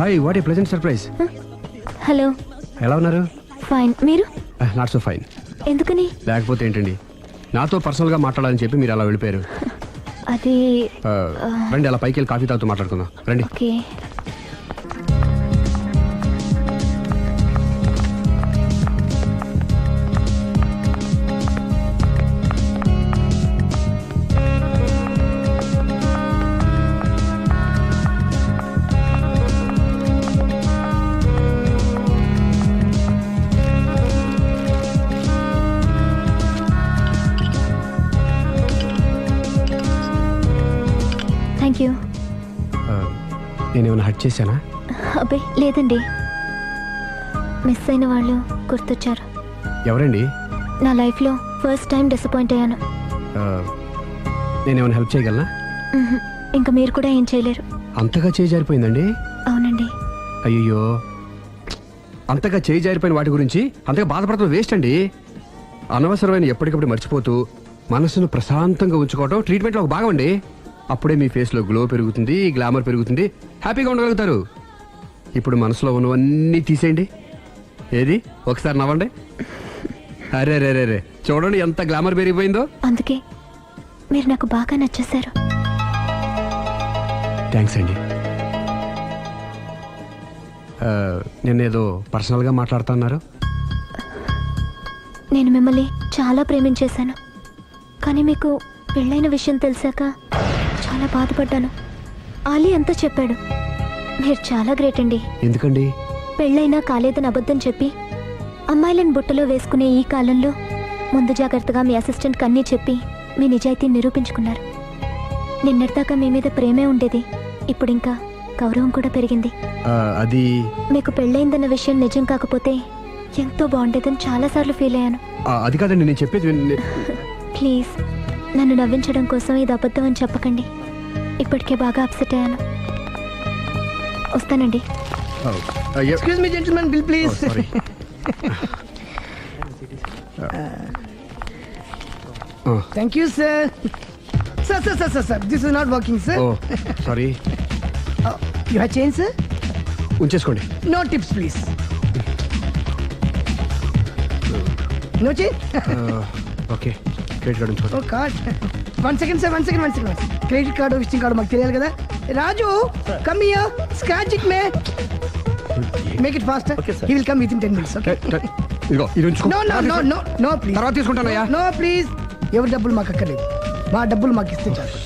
Hi, what a pleasant surprise. Hello, ఎలా ఉన్నారు? Fine. మీరు? Not so fine. ఎందుకని? లేకపోతే ఏంటండి, నాతో పర్సనల్గా మాట్లాడాలని చెప్పి మీరు అలా వెళ్ళిపోయారు. అది రండి, అలా పైకి వెళ్ళి కాఫీ తాగుతూ మాట్లాడుకుందాం రండి. ఓకే. Thank you. నేనేమైనా హర్ట్ చేశానా? అబ్బే లేదండి, మిస్ అయిన వాళ్ళు గుర్తొచ్చారు. ఎవరండి? నా లైఫ్లో ఫస్ట్ టైం డిసప్పాయింట్ అయ్యాను. నేనేమైనా హెల్ప్ చేయగలనా? ఇంకా మీరు కూడా ఏం చేయలేరు. అంతగా చేయి జారిపోయిందండి? అవునండి. అయ్యో, అంతగా చేయి జారిపోయిన వాటి గురించి అంతగా బాధపడటం వేస్ట్ అండి. అనవసరమైన ఎప్పటికప్పుడు మర్చిపోతూ మనసును ప్రశాంతంగా ఉంచుకోవటం ట్రీట్మెంట్లో ఒక భాగం అండి. అప్పుడే మీ ఫేస్లో గ్లో పెరుగుతుంది, గ్లామర్ పెరుగుతుంది, హ్యాపీగా ఉండగలుగుతారు. ఇప్పుడు మనసులో ఉన్నవన్నీ తీసేయండి. ఏది, ఒకసారి నవ్వండి. అరే రే రే రే, చూడండి ఎంత గ్లామర్ పెరిగిపోయిందో. అందుకే మీరు నాకు బాగా నచ్చేశారు. థ్యాంక్స్ అండి. నేనేదో పర్సనల్గా మాట్లాడుతున్నారు. నేను మిమ్మల్ని చాలా ప్రేమించేశాను, కానీ మీకు పెళ్ళైన విషయం తెలిసాక చాలా బాధపడ్డాను. ఆలీ అంతా చెప్పాడు. మీరు చాలా గ్రేట్ అండి. ఎందుకండి? పెళ్ళైనా కాలేదని అబద్ధం చెప్పి అమ్మాయిలను బుట్టలో వేసుకునే ఈ కాలంలో ముందు జాగ్రత్తగా మీ అసిస్టెంట్కి అన్నీ చెప్పి మీ నిజాయితీ నిరూపించుకున్నారు. నిన్నటిదాకా మీ మీద ప్రేమే ఉండేది, ఇప్పుడు ఇంకా గౌరవం కూడా పెరిగింది. అది మీకు పెళ్ళైందన్న విషయం నిజం కాకపోతే ఎంతో బాగుండేదని చాలాసార్లు ఫీల్ అయ్యాను. అది కాదండి నేను చెప్పేది. ప్లీజ్ నన్ను నవ్వించడం కోసం ఇది అబద్ధం అని చెప్పకండి. ఇప్పటికే బాగా అప్సెట్ అయ్యాను. వస్తానండి. Excuse me, gentlemen, bill please. Sorry. Thank you, sir. Sir, this is not working, sir. Oh, sorry. You have change, sir? ఉంచేసుకోండి. No tips, please. No change? Okay, credit card ఉంచుకోండి. Oh, card. One second, sir. Credit card, visiting card, మాకు తెలియాలి కదా. Raju, come here. Scratch it, man. Make it faster. Okay, sir. He will come within 10 minutes, okay? ఇదిగో ఇది ఉంచుకో. No, please. తర్వాత తీసుకుంటానయ్యా. No, please. ఎవరి డబ్బులు మాకు అక్కర్లేదు, మా డబ్బులు మాకు ఇస్తే చాలు.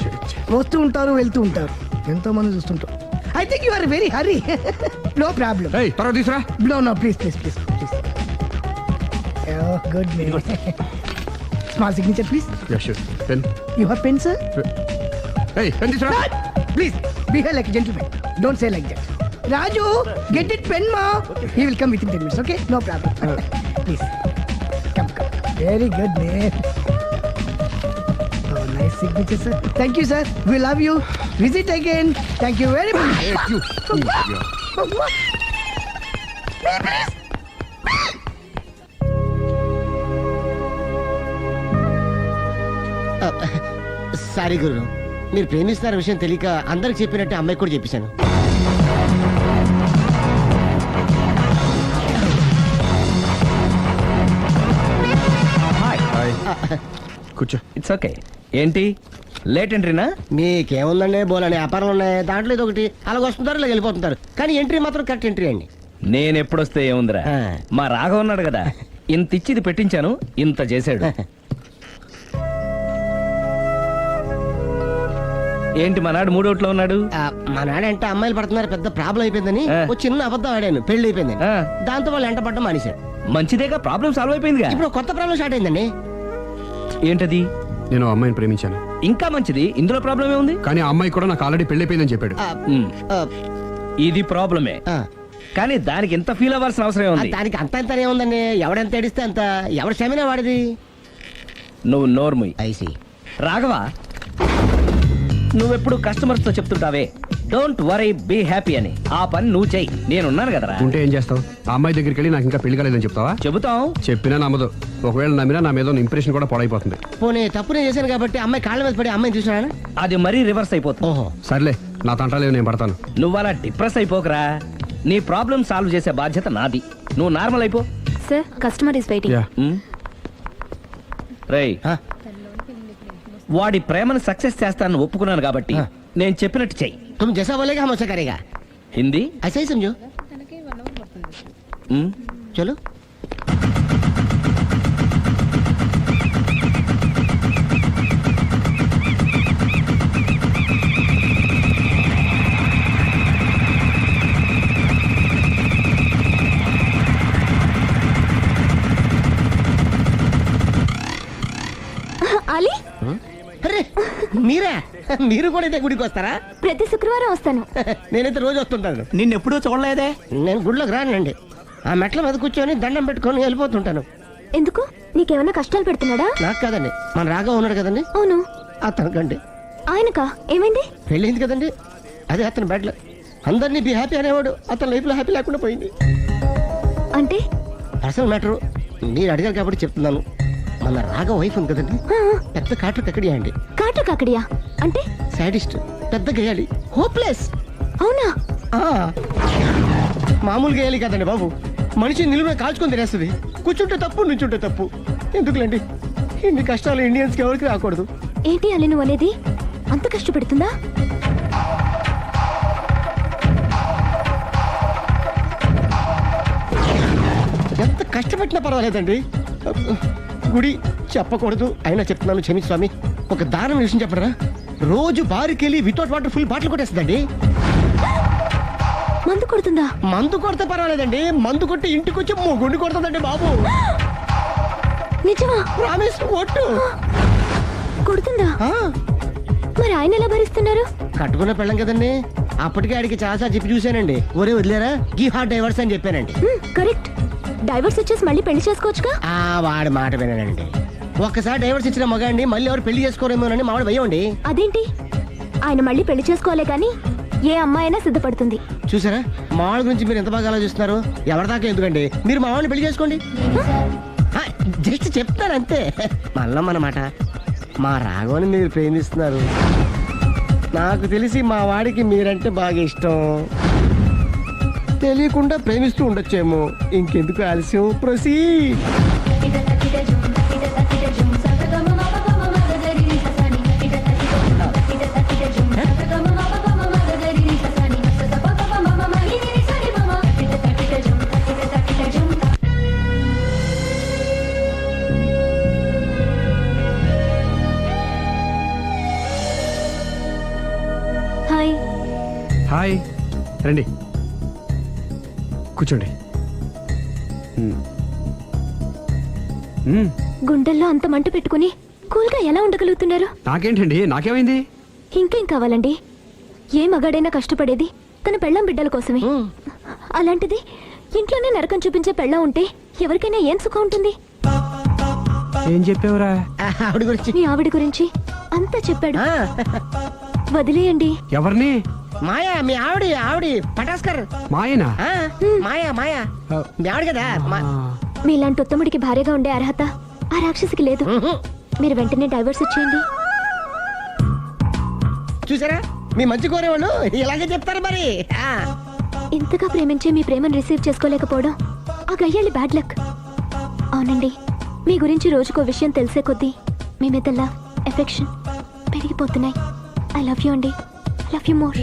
వస్తూ ఉంటారు, వెళ్తూ ఉంటారు, ఎంతో మంది చూస్తుంటారు. I think you are very hurry. No problem. ఏయ్, తర్వాత తీసురా. No, please. Oh, good name. Small signature, please. Yeah, sure. Pen. You have pen, sir? ఏయ్, పెన్ తీసురా. Please, behave like a gentleman. Don't say like that. Raju, get it pen, ma. He will come within 10 minutes, okay? No problem. Please. Come. Very good name. Oh, nice signature, sir. Thank you, sir. We love you. Visit again. Thank you very much. Hey, you. Sorry గురు, మీరు ప్రేమిస్తున్న విషయం తెలియక అందరికి చెప్పినట్టే అమ్మాయికి కూడా చెప్పేశాను. కూర్చో. It's okay. ఏంటి లేట్ ఎంట్రీనా? మీకేముందండి, బోలని వ్యాపారాలు ఉన్నాయి, దాంట్లో ఇది ఒకటి అలాగ వస్తుంటారు, ఇలా వెళ్ళిపోతుంటారు, కానీ ఎంట్రీ మాత్రం కరెక్ట్ ఎంట్రీ అండి. నేను ఎప్పుడొస్తే ఏముందిరా, మా రాఘవ ఉన్నాడు కదా, ఇంత ఇచ్చి ఇది పెట్టించాను, ఇంత చేశాడు. ఏంటి మనాడు మూడోట్లో ఉన్నాడు? మా నాడంటే అమ్మాయిలు పడుతున్నారు, పెద్ద ప్రాబ్లం అయిపోయిందని ఒక చిన్న అబద్ధం ఆడాను, పెళ్లి అయిపోయింది. దాంతో వాళ్ళు ఎంట పడడం మానేశాడు. మంచిదేగా, ప్రాబ్లం సాల్వ్ అయిపోయిందిగా. ఇప్పుడు కొత్త ప్రాబ్లం స్టార్ట్ అయిందండి. ఏంటది? నేను ఆ అమ్మాయిని ప్రేమించాను. ఇంకా మంచిది, ఇందులో ప్రాబ్లం ఏముంది? కానీ ఆ అమ్మాయి కూడా నాకు ఆల్రెడీ పెళ్ళైపోయిందని చెప్పాడు. ఇది ప్రాబ్లమే, కానీ దానికి ఎంత ఫీల్ అవ్వాల్సిన అవసరం ఉంది? దానికి అంత ఎంత ఏముందండి, ఎవడెంత ఏడిస్తే అంత, ఎవడ క్షమినా వాడిది. నువ్వు నోర్ముయ్. ఐసి రాఘవ, నువ్వెప్పుడు కస్టమర్స్ తో చెప్తుంటావే డోంట్ వరీ బీ హ్యాపీ అని, ఆ పని నువ్వు చెయ్యి, నేనున్నాను కదరా. ఉంటే ఏం చేస్తావు? ఆ అమ్మాయి దగ్గరికి వెళ్ళి నాకు ఇంకా పెళ్లి కాలేదని చెప్తావా? చెబుతాం. చెప్పినా నమ్మదు. ఒకవేళ నమ్మినా నా మీద ఇంప్రెషన్ కూడా పాడైపోతుంది. పోనీ తప్పు నేను చేశాను కాబట్టి అమ్మాయి కాళ్ళ మీద పడి అమ్మాయిని చూసినా అది మరీ రివర్స్ అయిపోతుంది. ఓహో, సర్లే, నా తంటాలేవు, నేను పడతాను. నువ్వు అలా డిప్రెస్ అయిపోకరా. నీ ప్రాబ్లం సాల్వ్ చేసే బాధ్యత నాది. నువ్వు నార్మల్ అయిపో. Sir customer is waiting. Yeah రేయ్, ఆ, వాడి ప్రేమను సక్సెస్ చేస్తానని ఒప్పుకున్నాను కాబట్టి నేను చెప్పినట్టు చెయ్యి. तुम जैसा बोलेगा हम वैसा करेगा. హిందీ ऐसा ही समझो. ఉమ్, चलो. అలీ, అరే మీరా, మీరు కూడా ఇదే గుడికి వస్తారా? ప్రతి శుక్రవారం వస్తాను. నేనైతే రోజు వస్తుంటాను. నిన్నెప్పుడూ చూడలేదే. నేను గుడిలోకి రానండి. ఆ మెట్ల మీద కూర్చొని దండం పెట్టుకొని వెళ్ళిపోతుంటాను. ఎందుకు? నీకేమైనా కష్టాలు పెడుతున్నాడా? నాకు కాదండి, మన రాగా ఉన్నాడు కదండి, అవును. అతనికండి. ఆయనకా? ఏమైంది? పెళ్ళైంది కదండి, అదే అతని బెడ్లో అందరినీ బి హ్యాపీ అనేవాడు. అతని లైఫ్లో హ్యాపీ లేకుండా పోయింది. అంటే పర్సనల్ మ్యాటర్ మీరు అడిగారు కాబట్టి చెప్తున్నాను. మన రాగా వైఫ్ ఉంది కదండి, పెద్ద కాటర్ కక్కడియా అండి. కాటు కాకడియా అంటే? సాడిస్ట్, పెద్ద గేయాలి, హోప్లెస్. అవునా? మామూలు గేయాలి కదండి బాబు, మనిషి నిలువున కాల్చుకొని తినేస్తుంది. కూర్చుంటే తప్పు, నుంచుంటే తప్పు. ఎందుకులేండి, ఇన్ని కష్టాలు ఇండియన్స్కి ఎవరికి రాకూడదు. ఏంటి అలీ నువ్వు అనేది? అంత కష్టపెడుతుందా? ఎంత కష్టపెట్టినా పర్వాలేదండి. గుడి చెప్పకూడదు, అయినా చెప్తున్నాను, క్షమించు స్వామి. ఒక దారుణ విషయం చెప్పరా, రోజు బారుకెళ్ళి వితౌట్ వాటర్ ఫుల్ బాటిల్ కొట్టేస్తుందండి. మందు కొడుతుందా? మందు కొడితే పర్వాలేదండి, మందు కొట్టి ఇంటికి వచ్చి గుండు కొడుతుందండి బాబు. నిజమా? ప్రామిస్, ఒట్టు. కొడుతుందా? ఆ, మరి ఆయన ఎలా భరిస్తున్నారు? కట్టుకున్న పెళ్ళం కదండి, అప్పటికే ఆడికి చాలా చెప్పి చూశానండి. ఒరే వదిలేరా, గీ హార్ట్ డైవర్స్ అని చెప్పానండి. కరెక్ట్. డైవర్స్ వచ్చేసి మళ్ళీ పెళ్లి చేసుకోవచ్చుగా. ఆ వాడి మాట వినానండి. ఒక్కసారి డైవర్స్ ఇచ్చిన మగాండి మళ్ళీ ఎవరు పెళ్లి చేసుకోరేమోనని మావాడు భయండి. అదేంటి? ఆయన మళ్ళీ పెళ్లి చేసుకోలే కానీ ఏ అమ్మాయినా సిద్ధపడుతుంది. చూసారా, మావాడి గురించి మీరు ఎంత బాగా ఆలోచిస్తున్నారు. ఎవరిదాకా ఎందుకండి, మీరు మావాడిని పెళ్లి చేసుకోండి. జస్ట్ చెప్తారు అంతే. మళ్ళా మన మాట, మా రాఘవని మీరు ప్రేమిస్తున్నారు. నాకు తెలిసి మా వాడికి మీరంటే బాగా ఇష్టం. తెలియకుండా ప్రేమిస్తూ ఉండొచ్చేమో. ఇంకెందుకు ఆలస్యం, ప్రొసీడ్. హాయ్. హాయ్, రండి కూర్చోండి. గుండెల్లో అంత మంట పెట్టుకుని కూల్గా ఎలా ఉండగలుగుతున్నారు? నాకేంటండి, నాకేమైంది? ఇంకేం కావాలండి? ఏ మగాడైనా కష్టపడేది తన పెళ్ళం బిడ్డల కోసమే. అలాంటిది ఇంట్లోనే నరకం చూపించే పెళ్ళం ఉంటే ఎవరికైనా ఏం సుఖం ఉంటుంది? ఏం చెప్పావురా? ఆవిడ గురించి. మీ ఆవిడ గురించి అంతా చెప్పాడు. వదిలేయండి. ఎవరిని? మాయా, మీ ఆవిడ పటాస్కర్. మాయనా? మాయా మీ ఆవిడ కదా. మీలాంటి ఉత్తముడికి భార్యగా ఉండే అర్హత ఆ రాక్షసికి లేదు. మీరు వెంటనే డైవర్స్ ఇచ్చేయండి. చూసారా, మీ మంచి కోరేవాళ్ళు ఇలాగే చెప్తారు మరి. ఇంతగా ప్రేమించే మీ ప్రేమను రిసీవ్ చేసుకోలేకపోవడం ఆ గయ్యాలి బ్యాడ్ లక్. అవునండి, మీ గురించి రోజుకో విషయం తెలిసే కొద్దీ మీ మీద లవ్, ఎఫెక్షన్ పెరిగిపోతున్నాయి. ఐ లవ్ యూ అండి. I love you more.